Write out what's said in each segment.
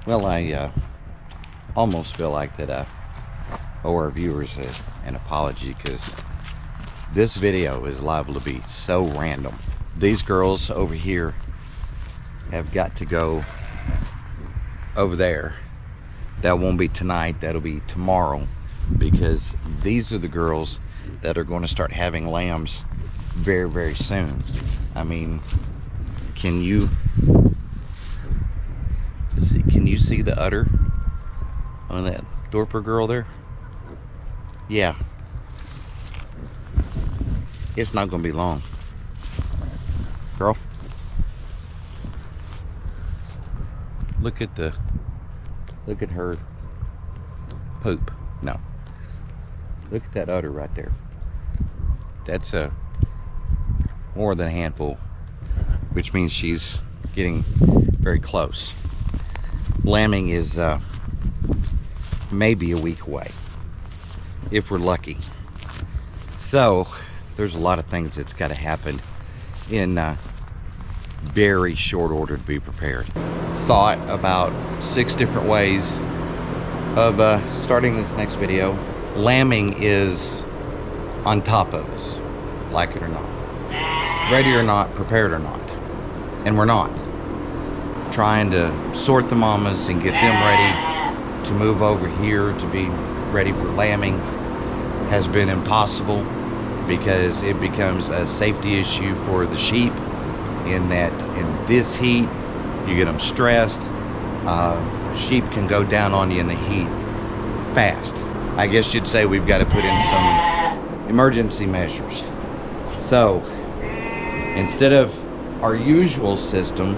Well, I almost feel like that I owe our viewers an apology, because this video is liable to be so random. These girls over here have got to go over there. That won't be tonight, that'll be tomorrow, because these are the girls that are going to start having lambs very, very soon. I mean, can you see the udder on that Dorper girl there? Yeah, it's not going to be long, girl. Look at her poop. No, look at that udder right there. That's more than a handful, which means she's getting very close. Lambing is maybe a week away, if we're lucky. So there's a lot of things that's got to happen in very short order to be prepared. Thought about 6 different ways of starting this next video. Lambing is on top of us, like it or not, ready or not, prepared or not, and we're not. Trying to sort the mamas and get them ready to move over here to be ready for lambing has been impossible, because it becomes a safety issue for the sheep, in that in this heat you get them stressed. Sheep can go down on you in the heat fast. I guess you'd say we've got to put in some emergency measures. So instead of our usual system,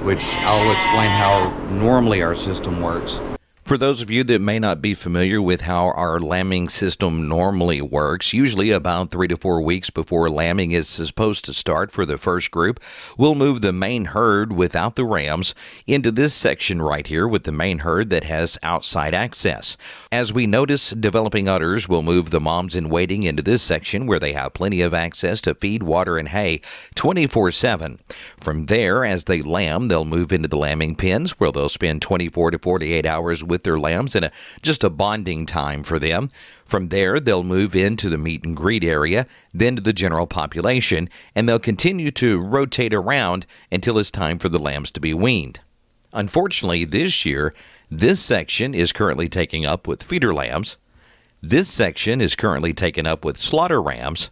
which I'll explain how normally our system works. For those of you that may not be familiar with how our lambing system normally works, usually about 3 to 4 weeks before lambing is supposed to start for the first group, we'll move the main herd without the rams into this section right here with the main herd that has outside access. As we notice developing udders, we'll move the moms in waiting into this section where they have plenty of access to feed, water, and hay 24/7. From there, as they lamb, they'll move into the lambing pens where they'll spend 24 to 48 hours with their lambs and just a bonding time for them. From there, they'll move into the meet and greet area, then to the general population, and they'll continue to rotate around until it's time for the lambs to be weaned. Unfortunately, this year, this section is currently taken up with feeder lambs. This section is currently taken up with slaughter rams.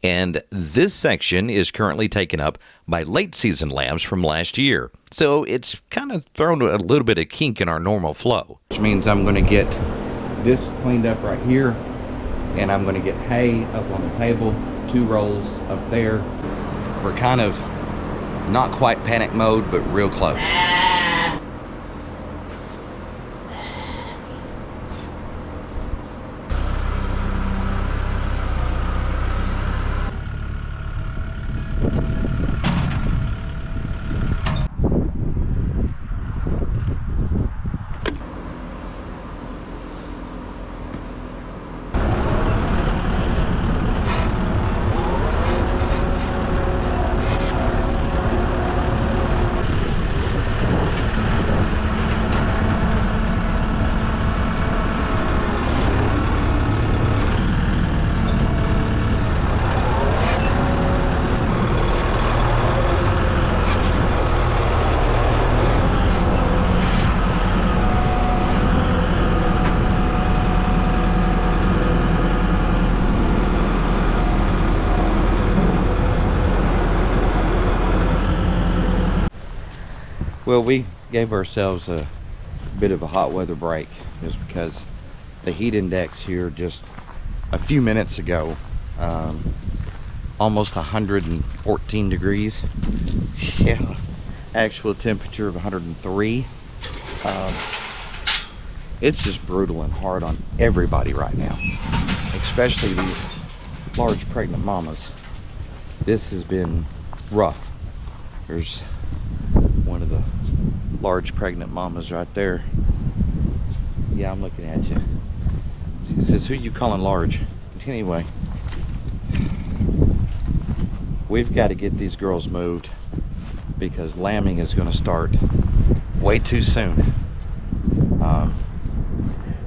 And this section is currently taken up by late season lambs from last year. So it's kind of thrown a little bit of kink in our normal flow. Which means I'm going to get this cleaned up right here, and I'm going to get hay up on the table, 2 rolls up there. We're kind of not quite panic mode, but real close. Well, we gave ourselves a bit of a hot weather break just because the heat index here just a few minutes ago, almost 114 degrees. Yeah, actual temperature of 103. It's just brutal and hard on everybody right now, especially these large pregnant mamas. This has been rough. There's one of the large pregnant mamas right there. Yeah, I'm looking at you. She says, who you calling large? Anyway, we've got to get these girls moved because lambing is going to start way too soon.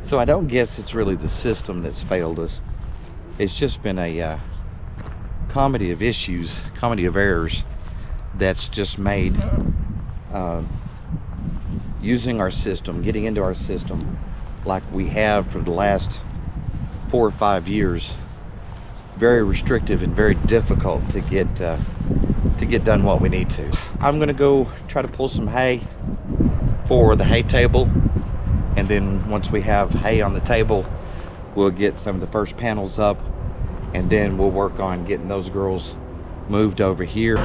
So I don't guess it's really the system that's failed us. It's just been a comedy of issues, comedy of errors that's just made using our system, getting into our system like we have for the last 4 or 5 years, very restrictive and very difficult to get done what we need to. I'm gonna go try to pull some hay for the hay table, and then once we have hay on the table, we'll get some of the first panels up, and then we'll work on getting those girls moved over here.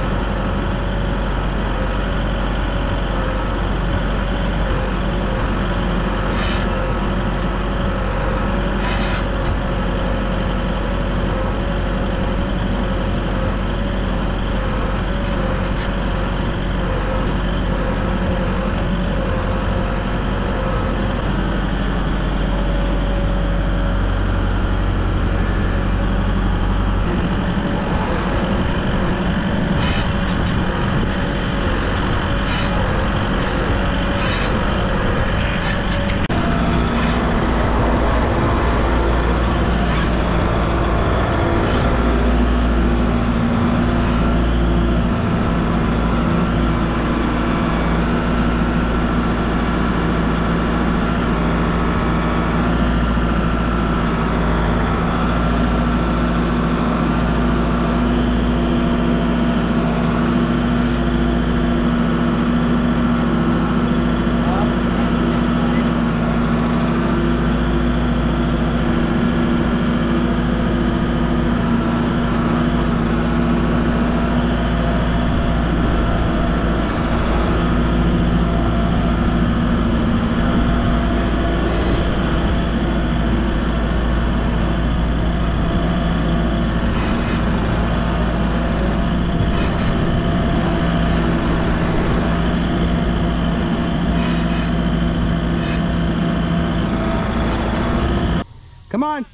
Come on.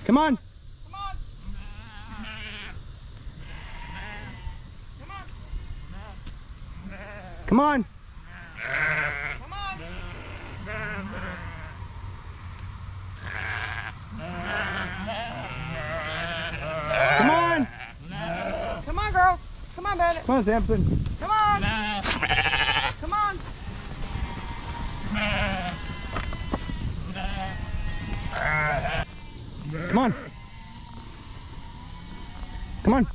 Come on. Come on. Come on. Come on, girl. Come on, Bennett. Come on, Samson. Come on. Come on. Come on. Come on.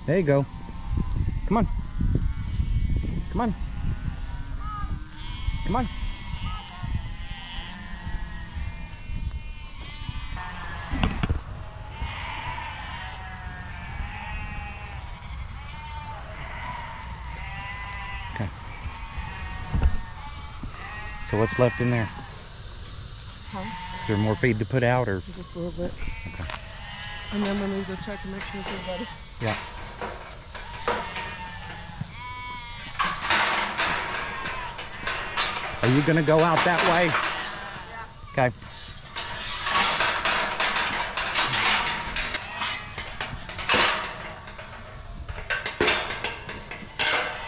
There you go. Come on. Come on. Come on. Okay. So what's left in there? Huh? Is there more feed to put out, or? Just a little bit. Okay. And then when we go check and make sure it's ready. Yeah. Are you gonna go out that way? Yeah. Okay.